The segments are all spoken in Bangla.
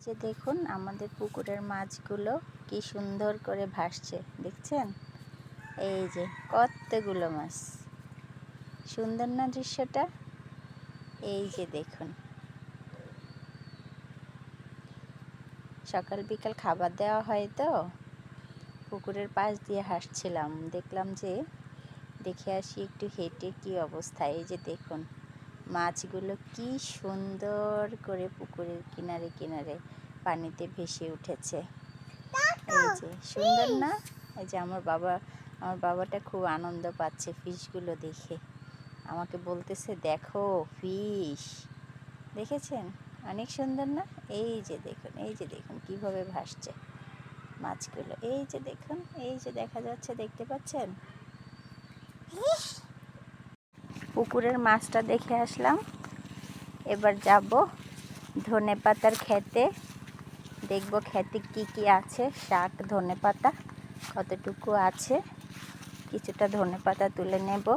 যে দেখুন আমাদের পুকুরের মাছগুলো কি সুন্দর করে ভাসছে, দেখছেন? এই যে কতগুলো মাছ, সুন্দর না দৃশ্যটা? এই যে দেখুন, সকাল বিকাল খাবার দেওয়া হয় তো পুকুরের পাশ দিয়ে হাঁটছিলাম, দেখলাম যে দেখে আসি একটু হেঁটে কি অবস্থা। এই যে দেখুন মাছগুলো কি সুন্দর করে পুকুরের কিনারে কিনারে পানিতে ভেসে উঠেছে। এই যে সুন্দর না? এই যে আমার বাবাটা খুব আনন্দ পাচ্ছে ফিশগুলো দেখে, আমাকে বলতেছে দেখো ফিশ, দেখেছেন? অনেক সুন্দর না? এই যে দেখুন, এই যে দেখুন কিভাবে ভাসছে মাছগুলো। এই যে দেখুন, এই যে দেখা যাচ্ছে, দেখতে পাচ্ছেন? পুকুরের মাছটা দেখে আসলাম, এবার যাব ধনেপাতার ক্ষেতে, দেখব ক্ষেতে কি কি আছে, শাক ধনেপাতা কতটুকু আছে, কিছুটা ধনেপাতা তুলে নেব।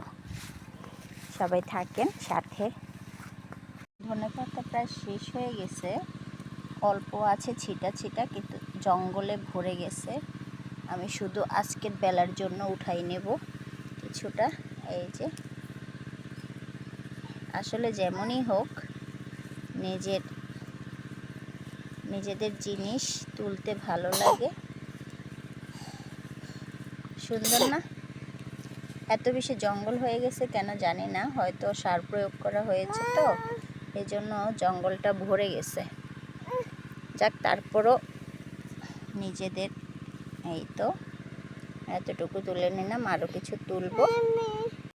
সবাই থাকেন সাথে। ধনেপাতা প্রায় শেষ হয়ে গেছে, অল্প আছে ছিটা ছিটা, কিন্তু জঙ্গলে ভরে গেছে। আমি শুধু আজকের বেলার জন্য উঠাই নেব কিছুটা। এই যে আসলে যেমনই হোক নিজেদের জিনিস তুলতে ভালো লাগে, সুন্দর না? এত বেশি জঙ্গল হয়ে গেছে কেন জানি না, হয়তো সার প্রয়োগ করা হয়েছে তো এই জন্য জঙ্গলটা ভরে গেছে। যাক, তারপরও নিজেদের, এই তো এতটুকু তুলে নিলাম, আরও কিছু তুলব।